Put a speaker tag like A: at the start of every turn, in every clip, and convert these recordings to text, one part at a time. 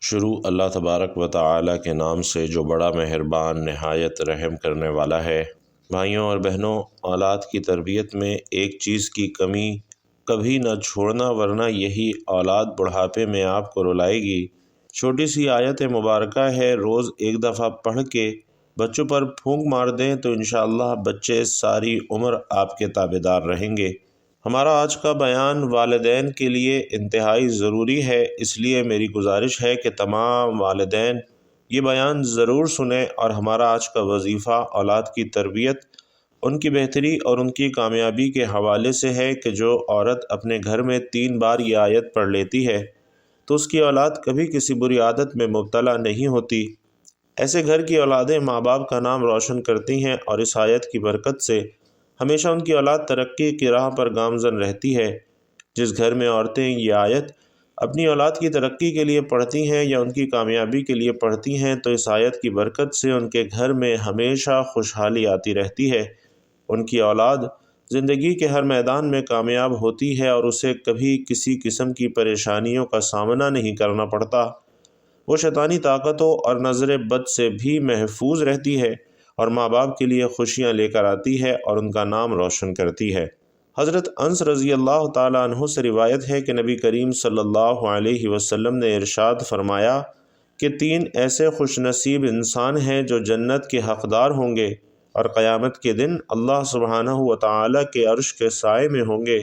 A: شروع اللہ تبارک و تعالی کے نام سے جو بڑا مہربان نہایت رحم کرنے والا ہے۔ بھائیوں اور بہنوں، اولاد کی تربیت میں ایک چیز کی کمی کبھی نہ چھوڑنا، ورنہ یہی اولاد بڑھاپے میں آپ کو رلائے گی۔ چھوٹی سی آیت مبارکہ ہے، روز ایک دفعہ پڑھ کے بچوں پر پھونک مار دیں تو انشاءاللہ بچے ساری عمر آپ کے تابعدار رہیں گے۔ ہمارا آج کا بیان والدین کے لیے انتہائی ضروری ہے، اس لیے میری گزارش ہے کہ تمام والدین یہ بیان ضرور سنیں، اور ہمارا آج کا وظیفہ اولاد کی تربیت، ان کی بہتری اور ان کی کامیابی کے حوالے سے ہے کہ جو عورت اپنے گھر میں 3 بار یہ آیت پڑھ لیتی ہے تو اس کی اولاد کبھی کسی بری عادت میں مبتلا نہیں ہوتی۔ ایسے گھر کی اولادیں ماں باپ کا نام روشن کرتی ہیں، اور اس آیت کی برکت سے ہمیشہ ان کی اولاد ترقی کی راہ پر گامزن رہتی ہے۔ جس گھر میں عورتیں یہ آیت اپنی اولاد کی ترقی کے لیے پڑھتی ہیں یا ان کی کامیابی کے لیے پڑھتی ہیں تو اس آیت کی برکت سے ان کے گھر میں ہمیشہ خوشحالی آتی رہتی ہے۔ ان کی اولاد زندگی کے ہر میدان میں کامیاب ہوتی ہے اور اسے کبھی کسی قسم کی پریشانیوں کا سامنا نہیں کرنا پڑتا۔ وہ شیطانی طاقتوں اور نظر بد سے بھی محفوظ رہتی ہے اور ماں باپ کے لیے خوشیاں لے کر آتی ہے اور ان کا نام روشن کرتی ہے۔ حضرت انس رضی اللہ تعالیٰ عنہ سے روایت ہے کہ نبی کریم صلی اللہ علیہ وسلم نے ارشاد فرمایا کہ 3 ایسے خوش نصیب انسان ہیں جو جنت کے حقدار ہوں گے اور قیامت کے دن اللہ سبحانہ و تعالیٰ کے عرش کے سائے میں ہوں گے۔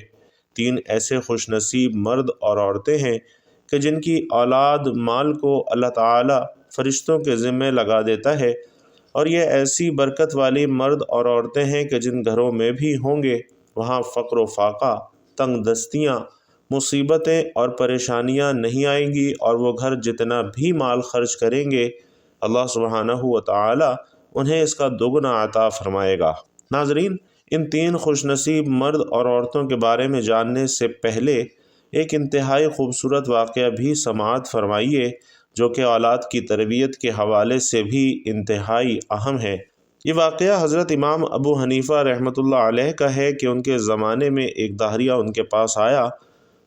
A: 3 ایسے خوش نصیب مرد اور عورتیں ہیں کہ جن کی اولاد مال کو اللہ تعالیٰ فرشتوں کے ذمے لگا دیتا ہے، اور یہ ایسی برکت والی مرد اور عورتیں ہیں کہ جن گھروں میں بھی ہوں گے وہاں فقر و فاقہ، تنگ دستیاں، مصیبتیں اور پریشانیاں نہیں آئیں گی، اور وہ گھر جتنا بھی مال خرچ کریں گے اللہ سبحانہ و تعالی انہیں اس کا دوگنا عطا فرمائے گا۔ ناظرین، ان 3 خوش نصیب مرد اور عورتوں کے بارے میں جاننے سے پہلے ایک انتہائی خوبصورت واقعہ بھی سماعت فرمائیے جو کہ اولاد کی تربیت کے حوالے سے بھی انتہائی اہم ہے۔ یہ واقعہ حضرت امام ابو حنیفہ رحمۃ اللہ علیہ کا ہے کہ ان کے زمانے میں ایک داہریہ ان کے پاس آیا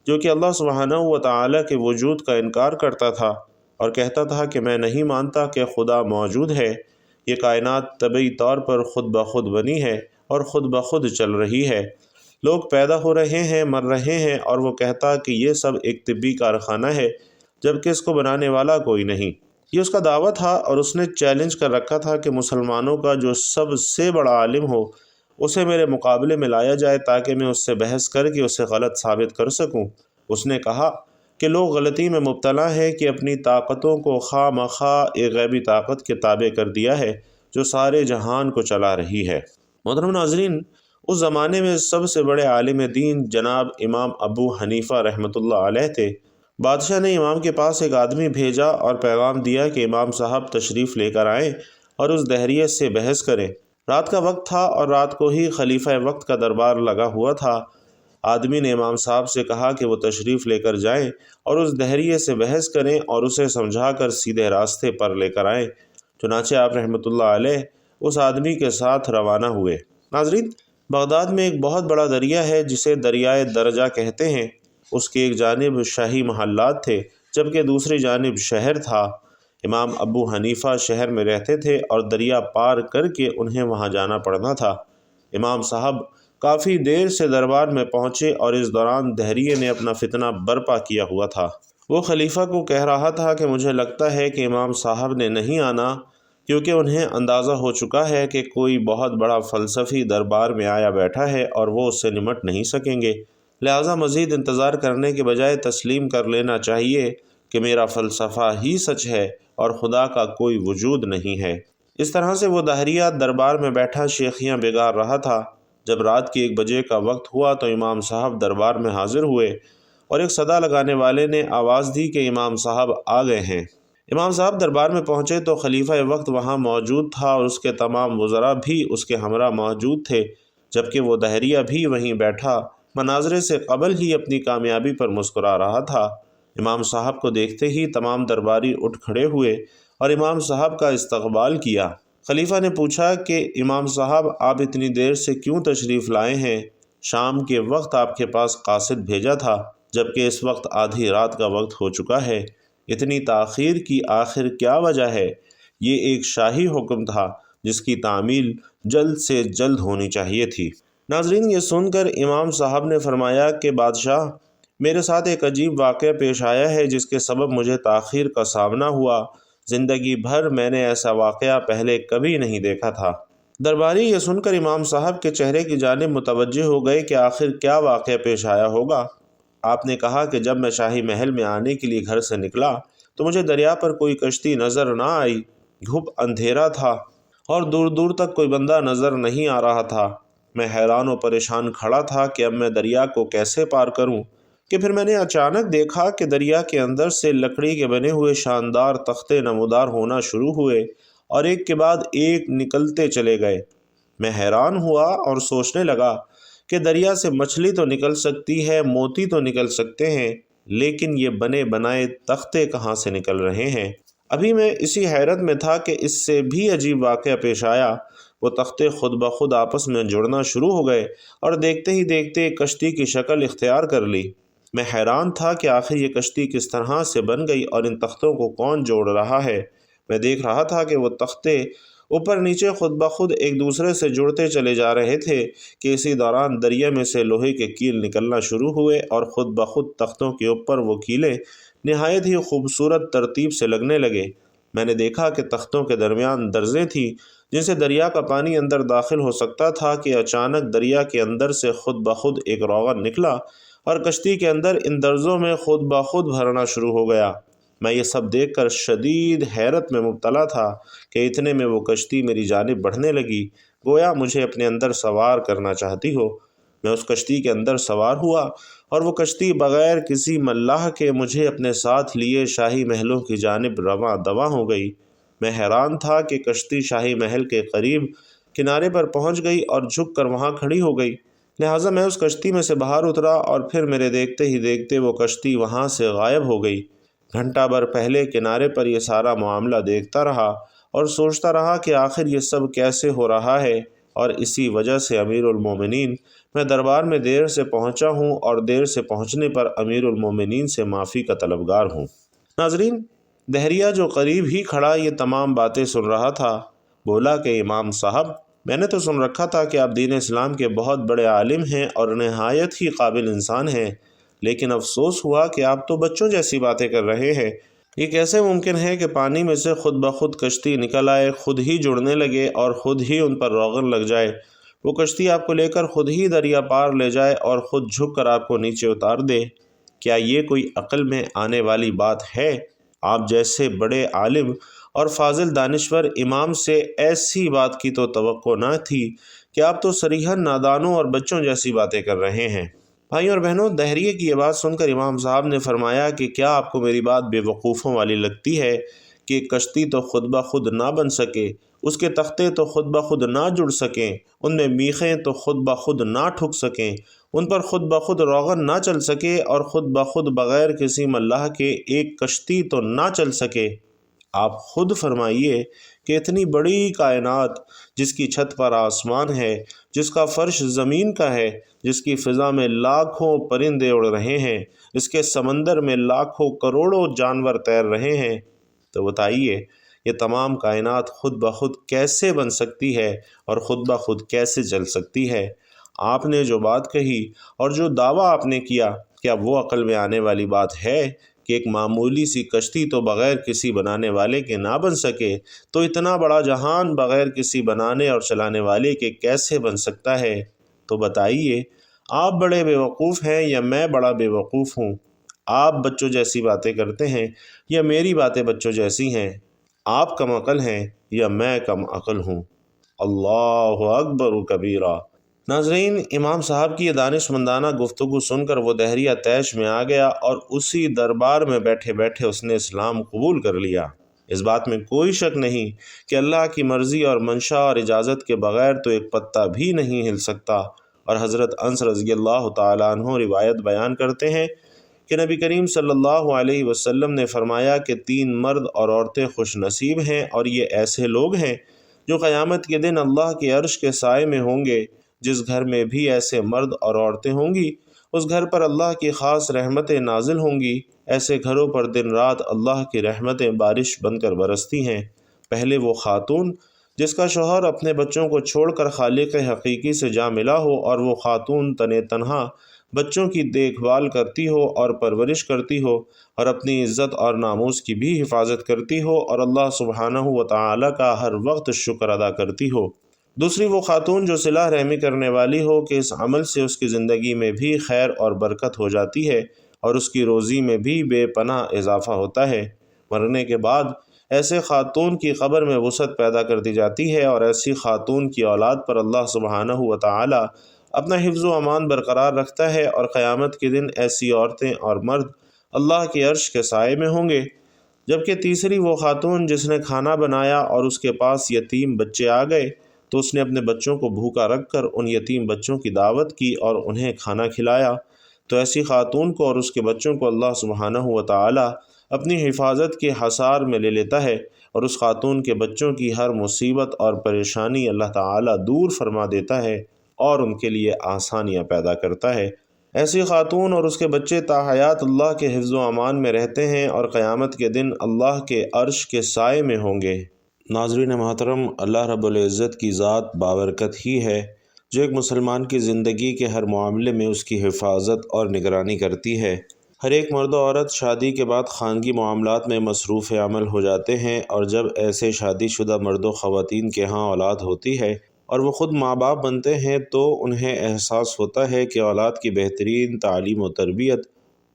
A: جو کہ اللہ سبحانہ و تعالیٰ کے وجود کا انکار کرتا تھا اور کہتا تھا کہ میں نہیں مانتا کہ خدا موجود ہے، یہ کائنات طبعی طور پر خود بخود بنی ہے اور خود بخود چل رہی ہے، لوگ پیدا ہو رہے ہیں، مر رہے ہیں، اور وہ کہتا کہ یہ سب ایک طبی کارخانہ ہے جبکہ اس کو بنانے والا کوئی نہیں۔ یہ اس کا دعویٰ تھا اور اس نے چیلنج کر رکھا تھا کہ مسلمانوں کا جو سب سے بڑا عالم ہو اسے میرے مقابلے میں لایا جائے تاکہ میں اس سے بحث کر کے اسے غلط ثابت کر سکوں۔ اس نے کہا کہ لوگ غلطی میں مبتلا ہیں کہ اپنی طاقتوں کو خواہ مخواہ ایک غیبی طاقت کے تابع کر دیا ہے جو سارے جہان کو چلا رہی ہے۔ محترم ناظرین، اس زمانے میں سب سے بڑے عالم دین جناب امام ابو حنیفہ رحمۃ اللہ علیہ تھے۔ بادشاہ نے امام کے پاس ایک آدمی بھیجا اور پیغام دیا کہ امام صاحب تشریف لے کر آئیں اور اس دہریے سے بحث کریں۔ رات کا وقت تھا اور رات کو ہی خلیفہ وقت کا دربار لگا ہوا تھا۔ آدمی نے امام صاحب سے کہا کہ وہ تشریف لے کر جائیں اور اس دہریے سے بحث کریں اور اسے سمجھا کر سیدھے راستے پر لے کر آئیں۔ چنانچہ آپ رحمۃ اللہ علیہ اس آدمی کے ساتھ روانہ ہوئے۔ ناظرین، بغداد میں ایک بہت بڑا دریا ہے جسے دریائے درجہ کہتے ہیں۔ اس کی ایک جانب شاہی محلات تھے جبکہ دوسری جانب شہر تھا۔ امام ابو حنیفہ شہر میں رہتے تھے اور دریا پار کر کے انہیں وہاں جانا پڑنا تھا۔ امام صاحب کافی دیر سے دربار میں پہنچے اور اس دوران دہریے نے اپنا فتنہ برپا کیا ہوا تھا۔ وہ خلیفہ کو کہہ رہا تھا کہ مجھے لگتا ہے کہ امام صاحب نے نہیں آنا، کیونکہ انہیں اندازہ ہو چکا ہے کہ کوئی بہت بڑا فلسفی دربار میں آیا بیٹھا ہے اور وہ اس سے نمٹ نہیں سکیں گے، لہٰذا مزید انتظار کرنے کے بجائے تسلیم کر لینا چاہیے کہ میرا فلسفہ ہی سچ ہے اور خدا کا کوئی وجود نہیں ہے۔ اس طرح سے وہ داہریہ دربار میں بیٹھا شیخیاں بگار رہا تھا۔ جب رات کی 1 بجے کا وقت ہوا تو امام صاحب دربار میں حاضر ہوئے اور ایک صدا لگانے والے نے آواز دی کہ امام صاحب آ گئے ہیں۔ امام صاحب دربار میں پہنچے تو خلیفہ وقت وہاں موجود تھا اور اس کے تمام وزراء بھی اس کے ہمراہ موجود تھے، جبکہ وہ داہریہ بھی وہیں بیٹھا مناظرے سے قبل ہی اپنی کامیابی پر مسکرا رہا تھا۔ امام صاحب کو دیکھتے ہی تمام درباری اٹھ کھڑے ہوئے اور امام صاحب کا استقبال کیا۔ خلیفہ نے پوچھا کہ امام صاحب آپ اتنی دیر سے کیوں تشریف لائے ہیں؟ شام کے وقت آپ کے پاس قاصد بھیجا تھا جبکہ اس وقت آدھی رات کا وقت ہو چکا ہے۔ اتنی تاخیر کی آخر کیا وجہ ہے؟ یہ ایک شاہی حکم تھا جس کی تعمیل جلد سے جلد ہونی چاہیے تھی۔ ناظرین، یہ سن کر امام صاحب نے فرمایا کہ بادشاہ، میرے ساتھ ایک عجیب واقعہ پیش آیا ہے جس کے سبب مجھے تاخیر کا سامنا ہوا۔ زندگی بھر میں نے ایسا واقعہ پہلے کبھی نہیں دیکھا تھا۔ درباری یہ سن کر امام صاحب کے چہرے کی جانب متوجہ ہو گئے کہ آخر کیا واقعہ پیش آیا ہوگا۔ آپ نے کہا کہ جب میں شاہی محل میں آنے کے لیے گھر سے نکلا تو مجھے دریا پر کوئی کشتی نظر نہ آئی۔ گھپ اندھیرا تھا اور دور دور تک کوئی بندہ نظر نہیں آ رہا تھا۔ میں حیران و پریشان کھڑا تھا کہ اب میں دریا کو کیسے پار کروں، کہ پھر میں نے اچانک دیکھا کہ دریا کے اندر سے لکڑی کے بنے ہوئے شاندار تختے نمودار ہونا شروع ہوئے اور ایک کے بعد ایک نکلتے چلے گئے۔ میں حیران ہوا اور سوچنے لگا کہ دریا سے مچھلی تو نکل سکتی ہے، موتی تو نکل سکتے ہیں، لیکن یہ بنے بنائے تختے کہاں سے نکل رہے ہیں؟ ابھی میں اسی حیرت میں تھا کہ اس سے بھی عجیب واقعہ پیش آیا۔ وہ تختے خود بخود آپس میں جڑنا شروع ہو گئے اور دیکھتے ہی دیکھتے ایک کشتی کی شکل اختیار کر لی۔ میں حیران تھا کہ آخر یہ کشتی کس طرح سے بن گئی اور ان تختوں کو کون جوڑ رہا ہے۔ میں دیکھ رہا تھا کہ وہ تختے اوپر نیچے خود بخود ایک دوسرے سے جڑتے چلے جا رہے تھے کہ اسی دوران دریا میں سے لوہے کے کیل نکلنا شروع ہوئے اور خود بخود تختوں کے اوپر وہ کیلیں نہایت ہی خوبصورت ترتیب سے لگنے لگے۔ میں نے دیکھا کہ تختوں کے درمیان درزیں تھیں جن سے دریا کا پانی اندر داخل ہو سکتا تھا کہ اچانک دریا کے اندر سے خود بخود ایک روغن نکلا اور کشتی کے اندر ان درزوں میں خود بخود بھرنا شروع ہو گیا۔ میں یہ سب دیکھ کر شدید حیرت میں مبتلا تھا کہ اتنے میں وہ کشتی میری جانب بڑھنے لگی، گویا مجھے اپنے اندر سوار کرنا چاہتی ہو۔ میں اس کشتی کے اندر سوار ہوا اور وہ کشتی بغیر کسی ملاح کے مجھے اپنے ساتھ لیے شاہی محلوں کی جانب رواں دواں ہو گئی۔ میں حیران تھا کہ کشتی شاہی محل کے قریب کنارے پر پہنچ گئی اور جھک کر وہاں کھڑی ہو گئی، لہٰذا میں اس کشتی میں سے باہر اترا اور پھر میرے دیکھتے ہی دیکھتے وہ کشتی وہاں سے غائب ہو گئی۔ گھنٹہ بھر پہلے کنارے پر یہ سارا معاملہ دیکھتا رہا اور سوچتا رہا کہ آخر یہ سب کیسے ہو رہا ہے، اور اسی وجہ سے امیر المومنین، میں دربار میں دیر سے پہنچا ہوں اور دیر سے پہنچنے پر امیر المومنین سے معافی کا طلبگار ہوں۔ ناظرین، دہریہ جو قریب ہی کھڑا یہ تمام باتیں سن رہا تھا، بولا کہ امام صاحب، میں نے تو سن رکھا تھا کہ آپ دین اسلام کے بہت بڑے عالم ہیں اور نہایت ہی قابل انسان ہیں، لیکن افسوس ہوا کہ آپ تو بچوں جیسی باتیں کر رہے ہیں۔ یہ کیسے ممکن ہے کہ پانی میں سے خود بخود کشتی نکل آئے، خود ہی جڑنے لگے اور خود ہی ان پر روغن لگ جائے، وہ کشتی آپ کو لے کر خود ہی دریا پار لے جائے اور خود جھک کر آپ کو نیچے اتار دے؟ کیا یہ کوئی عقل میں آنے والی بات ہے؟ آپ جیسے بڑے عالم اور فاضل دانشور امام سے ایسی بات کی تو توقع نہ تھی کہ آپ تو صریحاً نادانوں اور بچوں جیسی باتیں کر رہے ہیں۔ بھائیوں اور بہنوں، دہریے کی یہ بات سن کر امام صاحب نے فرمایا کہ کیا آپ کو میری بات بے وقوفوں والی لگتی ہے کہ کشتی تو خود بخود نہ بن سکے، اس کے تختے تو خود بخود نہ جڑ سکیں، ان میں میخیں تو خود بخود نہ ٹھک سکیں، ان پر خود بخود روغن نہ چل سکے اور خود بخود بغیر کسی ملاح کے ایک کشتی تو نہ چل سکے؟ آپ خود فرمائیے کہ اتنی بڑی کائنات، جس کی چھت پر آسمان ہے، جس کا فرش زمین کا ہے، جس کی فضا میں لاکھوں پرندے اڑ رہے ہیں، اس کے سمندر میں لاکھوں کروڑوں جانور تیر رہے ہیں، تو بتائیے یہ تمام کائنات خود بخود کیسے بن سکتی ہے اور خود بخود کیسے چل سکتی ہے؟ آپ نے جو بات کہی اور جو دعویٰ آپ نے کیا، کیا وہ عقل میں آنے والی بات ہے کہ ایک معمولی سی کشتی تو بغیر کسی بنانے والے کے نہ بن سکے، تو اتنا بڑا جہان بغیر کسی بنانے اور چلانے والے کے کیسے بن سکتا ہے؟ تو بتائیے، آپ بڑے بیوقوف ہیں یا میں بڑا بیوقوف ہوں؟ آپ بچوں جیسی باتیں کرتے ہیں یا میری باتیں بچوں جیسی ہیں؟ آپ کم عقل ہیں یا میں کم عقل ہوں؟ اللہ اکبر کبیرہ۔ ناظرین، امام صاحب کی یہ دانش مندانہ گفتگو سن کر وہ دہریہ طیش میں آ گیا اور اسی دربار میں بیٹھے بیٹھے اس نے اسلام قبول کر لیا۔ اس بات میں کوئی شک نہیں کہ اللہ کی مرضی اور منشا اور اجازت کے بغیر تو ایک پتہ بھی نہیں ہل سکتا، اور حضرت انس رضی اللہ تعالیٰ عنہ روایت بیان کرتے ہیں کہ نبی کریم صلی اللہ علیہ وسلم نے فرمایا کہ 3 مرد اور عورتیں خوش نصیب ہیں، اور یہ ایسے لوگ ہیں جو قیامت کے دن اللہ کے عرش کے سائے میں ہوں گے۔ جس گھر میں بھی ایسے مرد اور عورتیں ہوں گی اس گھر پر اللہ کی خاص رحمتیں نازل ہوں گی۔ ایسے گھروں پر دن رات اللہ کی رحمتیں بارش بن کر برستی ہیں۔ پہلے وہ خاتون جس کا شوہر اپنے بچوں کو چھوڑ کر خالق حقیقی سے جا ملا ہو، اور وہ خاتون تنہا بچوں کی دیکھ بھال کرتی ہو اور پرورش کرتی ہو، اور اپنی عزت اور ناموس کی بھی حفاظت کرتی ہو، اور اللہ سبحانہ و تعالیٰ کا ہر وقت شکر ادا کرتی ہو۔ دوسری وہ خاتون جو صلہ رحمی کرنے والی ہو کہ اس عمل سے اس کی زندگی میں بھی خیر اور برکت ہو جاتی ہے، اور اس کی روزی میں بھی بے پناہ اضافہ ہوتا ہے۔ مرنے کے بعد ایسے خاتون کی قبر میں وسعت پیدا کر دی جاتی ہے، اور ایسی خاتون کی اولاد پر اللہ سبحانہ و تعالی اپنا حفظ و امان برقرار رکھتا ہے، اور قیامت کے دن ایسی عورتیں اور مرد اللہ کے عرش کے سائے میں ہوں گے۔ جبکہ تیسری وہ خاتون جس نے کھانا بنایا اور اس کے پاس یتیم بچے آ گئے تو اس نے اپنے بچوں کو بھوکا رکھ کر ان یتیم بچوں کی دعوت کی اور انہیں کھانا کھلایا، تو ایسی خاتون کو اور اس کے بچوں کو اللہ سبحانہ و تعالی اپنی حفاظت کے حصار میں لے لیتا ہے، اور اس خاتون کے بچوں کی ہر مصیبت اور پریشانی اللہ تعالی دور فرما دیتا ہے اور ان کے لیے آسانیاں پیدا کرتا ہے۔ ایسی خاتون اور اس کے بچے تا حیات اللہ کے حفظ و امان میں رہتے ہیں، اور قیامت کے دن اللہ کے عرش کے سائے میں ہوں گے۔ ناظرین محترم، اللہ رب العزت کی ذات بابرکت ہی ہے جو ایک مسلمان کی زندگی کے ہر معاملے میں اس کی حفاظت اور نگرانی کرتی ہے۔ ہر ایک مرد و عورت شادی کے بعد خانگی معاملات میں مصروف عمل ہو جاتے ہیں، اور جب ایسے شادی شدہ مرد و خواتین کے ہاں اولاد ہوتی ہے اور وہ خود ماں باپ بنتے ہیں تو انہیں احساس ہوتا ہے کہ اولاد کی بہترین تعلیم و تربیت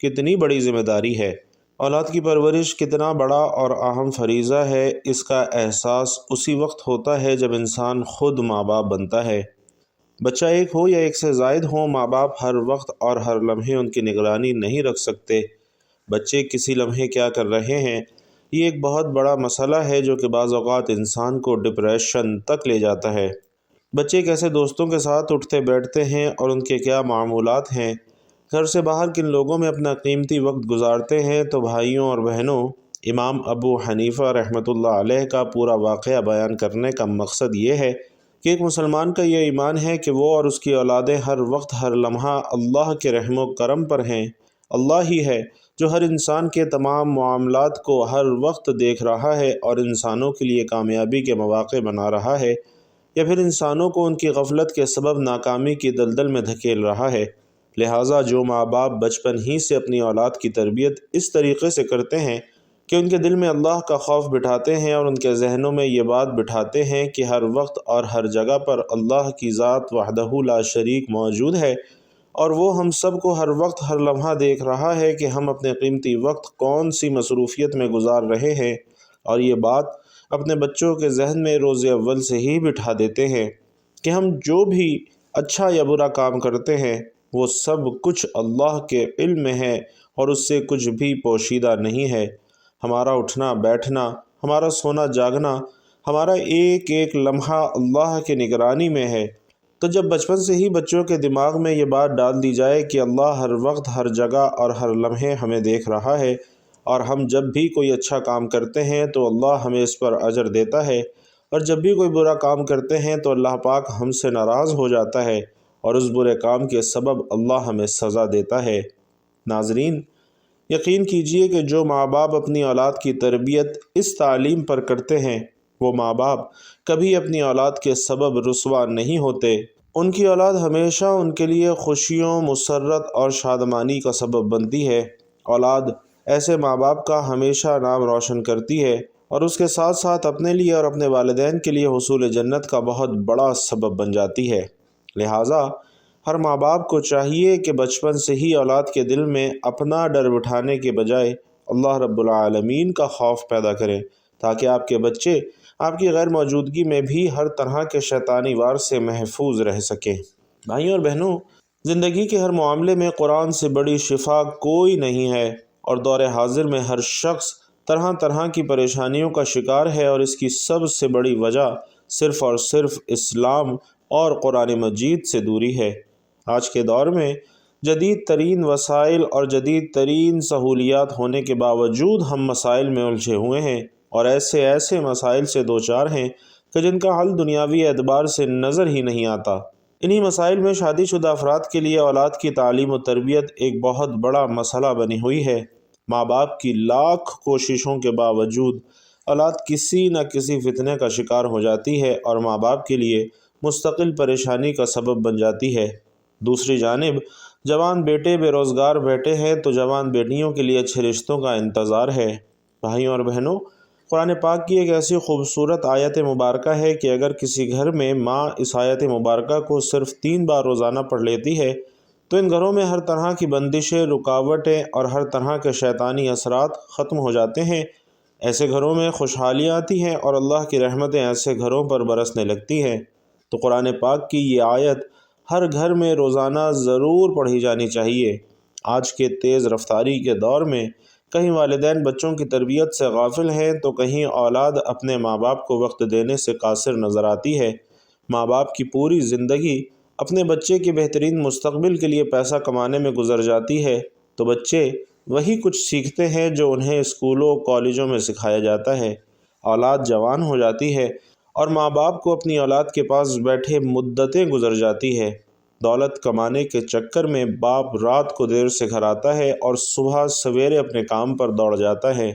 A: کتنی بڑی ذمہ داری ہے۔ اولاد کی پرورش کتنا بڑا اور اہم فریضہ ہے، اس کا احساس اسی وقت ہوتا ہے جب انسان خود ماں باپ بنتا ہے۔ بچہ ایک ہو یا ایک سے زائد ہو، ماں باپ ہر وقت اور ہر لمحے ان کی نگرانی نہیں رکھ سکتے۔ بچے کسی لمحے کیا کر رہے ہیں، یہ ایک بہت بڑا مسئلہ ہے جو کہ بعض اوقات انسان کو ڈپریشن تک لے جاتا ہے۔ بچے کیسے دوستوں کے ساتھ اٹھتے بیٹھتے ہیں اور ان کے کیا معمولات ہیں، گھر سے باہر کن لوگوں میں اپنا قیمتی وقت گزارتے ہیں، تو بھائیوں اور بہنوں، امام ابو حنیفہ رحمۃ اللہ علیہ کا پورا واقعہ بیان کرنے کا مقصد یہ ہے کہ ایک مسلمان کا یہ ایمان ہے کہ وہ اور اس کی اولادیں ہر وقت ہر لمحہ اللہ کے رحم و کرم پر ہیں۔ اللہ ہی ہے جو ہر انسان کے تمام معاملات کو ہر وقت دیکھ رہا ہے اور انسانوں کے لیے کامیابی کے مواقع بنا رہا ہے، یا پھر انسانوں کو ان کی غفلت کے سبب ناکامی کی دلدل میں دھکیل رہا ہے۔ لہٰذا جو ماں باپ بچپن ہی سے اپنی اولاد کی تربیت اس طریقے سے کرتے ہیں کہ ان کے دل میں اللہ کا خوف بٹھاتے ہیں اور ان کے ذہنوں میں یہ بات بٹھاتے ہیں کہ ہر وقت اور ہر جگہ پر اللہ کی ذات وحدہ لا شریک موجود ہے، اور وہ ہم سب کو ہر وقت ہر لمحہ دیکھ رہا ہے کہ ہم اپنے قیمتی وقت کون سی مصروفیت میں گزار رہے ہیں، اور یہ بات اپنے بچوں کے ذہن میں روز اول سے ہی بٹھا دیتے ہیں کہ ہم جو بھی اچھا یا برا کام کرتے ہیں وہ سب کچھ اللہ کے علم میں ہے اور اس سے کچھ بھی پوشیدہ نہیں ہے۔ ہمارا اٹھنا بیٹھنا، ہمارا سونا جاگنا، ہمارا ایک ایک لمحہ اللہ کی نگرانی میں ہے۔ تو جب بچپن سے ہی بچوں کے دماغ میں یہ بات ڈال دی جائے کہ اللہ ہر وقت ہر جگہ اور ہر لمحے ہمیں دیکھ رہا ہے، اور ہم جب بھی کوئی اچھا کام کرتے ہیں تو اللہ ہمیں اس پر اجر دیتا ہے، اور جب بھی کوئی برا کام کرتے ہیں تو اللہ پاک ہم سے ناراض ہو جاتا ہے اور اس برے کام کے سبب اللہ ہمیں سزا دیتا ہے۔ ناظرین، یقین کیجئے کہ جو ماں باپ اپنی اولاد کی تربیت اس تعلیم پر کرتے ہیں، وہ ماں باپ کبھی اپنی اولاد کے سبب رسوا نہیں ہوتے۔ ان کی اولاد ہمیشہ ان کے لیے خوشیوں، مسرت اور شادمانی کا سبب بنتی ہے۔ اولاد ایسے ماں باپ کا ہمیشہ نام روشن کرتی ہے، اور اس کے ساتھ ساتھ اپنے لیے اور اپنے والدین کے لیے حصول جنت کا بہت بڑا سبب بن جاتی ہے۔ لہٰذا ہر ماں باپ کو چاہیے کہ بچپن سے ہی اولاد کے دل میں اپنا ڈر بٹھانے کے بجائے اللہ رب العالمین کا خوف پیدا کریں، تاکہ آپ کے بچے آپ کی غیر موجودگی میں بھی ہر طرح کے شیطانی وار سے محفوظ رہ سکیں۔ بھائیوں اور بہنوں، زندگی کے ہر معاملے میں قرآن سے بڑی شفا کوئی نہیں ہے، اور دور حاضر میں ہر شخص طرح طرح کی پریشانیوں کا شکار ہے، اور اس کی سب سے بڑی وجہ صرف اور صرف اسلام اور قرآن مجید سے دوری ہے۔ آج کے دور میں جدید ترین وسائل اور جدید ترین سہولیات ہونے کے باوجود ہم مسائل میں الجھے ہوئے ہیں، اور ایسے مسائل سے دوچار ہیں کہ جن کا حل دنیاوی اعتبار سے نظر ہی نہیں آتا۔
B: انہی مسائل میں شادی شدہ افراد کے لیے اولاد کی تعلیم و تربیت ایک بہت بڑا مسئلہ بنی ہوئی ہے۔ ماں باپ کی لاکھ کوششوں کے باوجود اولاد کسی نہ کسی فتنے کا شکار ہو جاتی ہے اور ماں باپ کے لیے مستقل پریشانی کا سبب بن جاتی ہے۔ دوسری جانب جوان بیٹے بے روزگار بیٹھے ہیں تو جوان بیٹیوں کے لیے اچھے رشتوں کا انتظار ہے۔ بھائیوں اور بہنوں، قرآن پاک کی ایک ایسی خوبصورت آیت مبارکہ ہے کہ اگر کسی گھر میں ماں اس آیت مبارکہ کو صرف 3 بار روزانہ پڑھ لیتی ہے تو ان گھروں میں ہر طرح کی بندشیں، رکاوٹیں اور ہر طرح کے شیطانی اثرات ختم ہو جاتے ہیں۔ ایسے گھروں میں خوشحالیاں آتی ہیں اور اللہ کی رحمتیں ایسے گھروں پر برسنے لگتی ہیں۔ تو قرآن پاک کی یہ آیت ہر گھر میں روزانہ ضرور پڑھی جانی چاہیے۔ آج کے تیز رفتاری کے دور میں کہیں والدین بچوں کی تربیت سے غافل ہیں تو کہیں اولاد اپنے ماں باپ کو وقت دینے سے قاصر نظر آتی ہے۔ ماں باپ کی پوری زندگی اپنے بچے کے بہترین مستقبل کے لیے پیسہ کمانے میں گزر جاتی ہے تو بچے وہی کچھ سیکھتے ہیں جو انہیں اسکولوں کالجوں میں سکھایا جاتا ہے۔ اولاد جوان ہو جاتی ہے اور ماں باپ کو اپنی اولاد کے پاس بیٹھے مدتیں گزر جاتی ہے۔ دولت کمانے کے چکر میں باپ رات کو دیر سے گھر آتا ہے اور صبح سویرے اپنے کام پر دوڑ جاتا ہے۔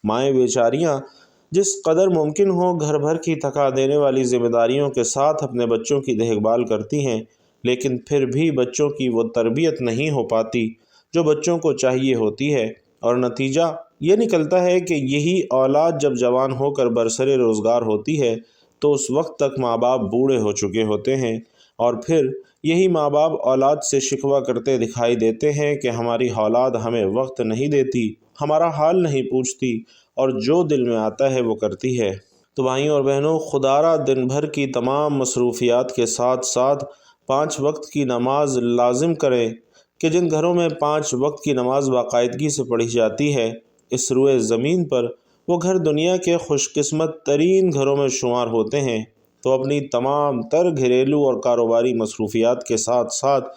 B: مائیں بیچاریاں جس قدر ممکن ہو گھر بھر کی تھکا دینے والی ذمہ داریوں کے ساتھ اپنے بچوں کی دیکھ بھال کرتی ہیں، لیکن پھر بھی بچوں کی وہ تربیت نہیں ہو پاتی جو بچوں کو چاہیے ہوتی ہے، اور نتیجہ یہ نکلتا ہے کہ یہی اولاد جب جوان ہو کر برسر روزگار ہوتی ہے تو اس وقت تک ماں باپ بوڑھے ہو چکے ہوتے ہیں، اور پھر یہی ماں باپ اولاد سے شکوہ کرتے دکھائی دیتے ہیں کہ ہماری اولاد ہمیں وقت نہیں دیتی، ہمارا حال نہیں پوچھتی اور جو دل میں آتا ہے وہ کرتی ہے۔ تو بھائیوں اور بہنوں، خدارہ دن بھر کی تمام مصروفیات کے ساتھ ساتھ 5 وقت کی نماز لازم کریں کہ جن گھروں میں 5 وقت کی نماز باقاعدگی سے پڑھی جاتی ہے، اس روئے زمین پر وہ گھر دنیا کے خوش قسمت ترین گھروں میں شمار ہوتے ہیں۔ تو اپنی تمام تر گھریلو اور کاروباری مصروفیات کے ساتھ ساتھ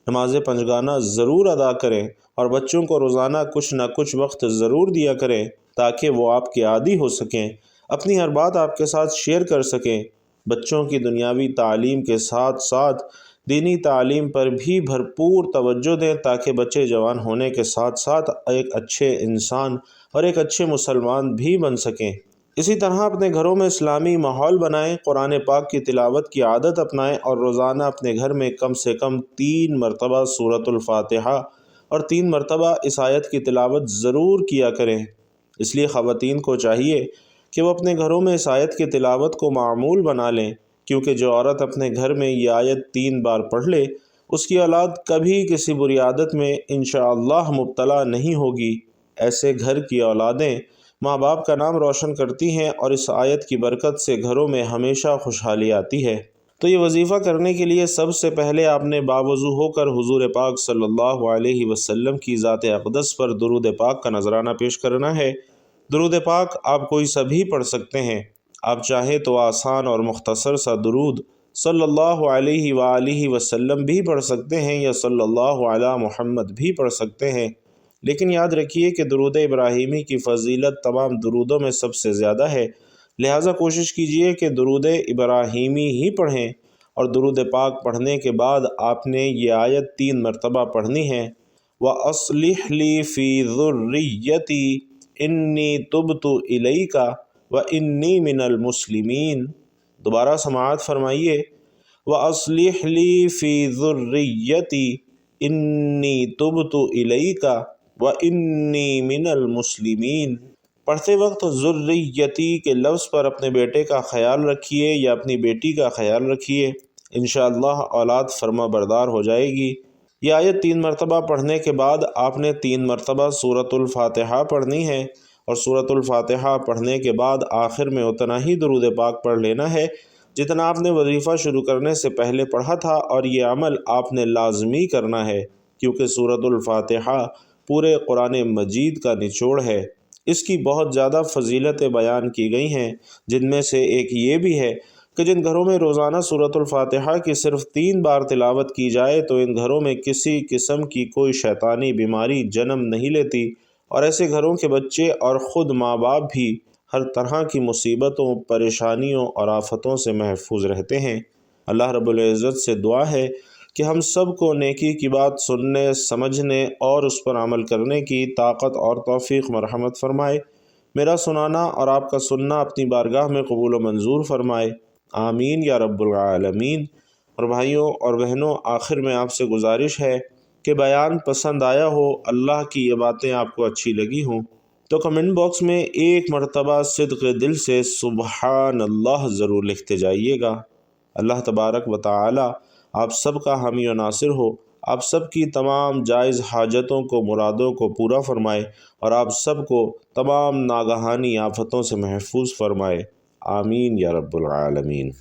B: نماز پنجگانہ ضرور ادا کریں اور بچوں کو روزانہ کچھ نہ کچھ وقت ضرور دیا کریں تاکہ وہ آپ کے عادی ہو سکیں، اپنی ہر بات آپ کے ساتھ شیئر کر سکیں۔ بچوں کی دنیاوی تعلیم کے ساتھ ساتھ دینی تعلیم پر بھی بھرپور توجہ دیں تاکہ بچے جوان ہونے کے ساتھ ساتھ ایک اچھے انسان اور ایک اچھے مسلمان بھی بن سکیں۔ اسی طرح اپنے گھروں میں اسلامی ماحول بنائیں، قرآن پاک کی تلاوت کی عادت اپنائیں اور روزانہ اپنے گھر میں کم سے کم 3 مرتبہ سورۃ الفاتحہ اور 3 مرتبہ اس آیت کی تلاوت ضرور کیا کریں۔ اس لیے خواتین کو چاہیے کہ وہ اپنے گھروں میں اس آیت کی تلاوت کو معمول بنا لیں، کیونکہ جو عورت اپنے گھر میں یہ آیت 3 بار پڑھ لے اس کی اولاد کبھی کسی بری عادت میں انشاءاللہ مبتلا نہیں ہوگی۔ ایسے گھر کی اولادیں ماں باپ کا نام روشن کرتی ہیں اور اس آیت کی برکت سے گھروں میں ہمیشہ خوشحالی آتی ہے۔ تو یہ وظیفہ کرنے کے لیے سب سے پہلے آپ نے باوضو ہو کر حضور پاک صلی اللہ علیہ وسلم کی ذات اقدس پر درود پاک کا نذرانہ پیش کرنا ہے۔ درود پاک آپ کوئی سا بھی پڑھ سکتے ہیں، آپ چاہیں تو آسان اور مختصر سا درود صلی اللہ علیہ وآلہ وسلم بھی پڑھ سکتے ہیں یا صلی اللہ علی محمد بھی پڑھ سکتے ہیں، لیکن یاد رکھیے کہ درود ابراہیمی کی فضیلت تمام درودوں میں سب سے زیادہ ہے، لہٰذا کوشش کیجئے کہ درود ابراہیمی ہی پڑھیں، اور درود پاک پڑھنے کے بعد آپ نے یہ آیت 3 مرتبہ پڑھنی ہے۔ وَأَصْلِحْ لِي فِي ذُرِّيَّتِي إِنِّي تُبْتُ إِلَيْكَ وَإِنِّي مِنَ الْمُسْلِمِينَ۔ دوبارہ سماعت فرمائیے، وَأَصْلِحْ لِي فِي ذُرِّيَّتِي إِنِّي تُبْتُ إِلَيْكَ وَإِنِّي مِنَ الْمُسْلِمِينَ۔ پڑھتے وقت ذُرِّيَّتِی کے لفظ پر اپنے بیٹے کا خیال رکھیے یا اپنی بیٹی کا خیال رکھیے، انشاءاللہ اولاد فرما بردار ہو جائے گی۔ یہ آیت 3 مرتبہ پڑھنے کے بعد آپ نے 3 مرتبہ سورۃ الفاتحہ پڑھنی ہے، اور سورۃ الفاتحہ پڑھنے کے بعد آخر میں اتنا ہی درود پاک پڑھ لینا ہے جتنا آپ نے وظیفہ شروع کرنے سے پہلے پڑھا تھا، اور یہ عمل آپ نے لازمی کرنا ہے کیونکہ سورۃ الفاتحہ پورے قرآن مجید کا نچوڑ ہے۔ اس کی بہت زیادہ فضیلتیں بیان کی گئی ہیں، جن میں سے ایک یہ بھی ہے کہ جن گھروں میں روزانہ سورۃ الفاتحہ کی صرف 3 بار تلاوت کی جائے تو ان گھروں میں کسی قسم کی کوئی شیطانی بیماری جنم نہیں لیتی، اور ایسے گھروں کے بچے اور خود ماں باپ بھی ہر طرح کی مصیبتوں، پریشانیوں اور آفتوں سے محفوظ رہتے ہیں۔ اللہ رب العزت سے دعا ہے کہ ہم سب کو نیکی کی بات سننے، سمجھنے اور اس پر عمل کرنے کی طاقت اور توفیق مرحمت فرمائے۔ میرا سنانا اور آپ کا سننا اپنی بارگاہ میں قبول و منظور فرمائے، آمین یا رب العالمین۔ اور بھائیوں اور بہنوں، آخر میں آپ سے گزارش ہے کہ بیان پسند آیا ہو، اللہ کی یہ باتیں آپ کو اچھی لگی ہوں تو کمنٹ باکس میں ایک مرتبہ صدق دل سے سبحان اللہ ضرور لکھتے جائیے گا۔ اللہ تبارک و تعالی آپ سب کا حامی و ناصر ہو، آپ سب کی تمام جائز حاجتوں کو، مرادوں کو پورا فرمائے اور آپ سب کو تمام ناگہانی آفتوں سے محفوظ فرمائے، آمین یا رب العالمین۔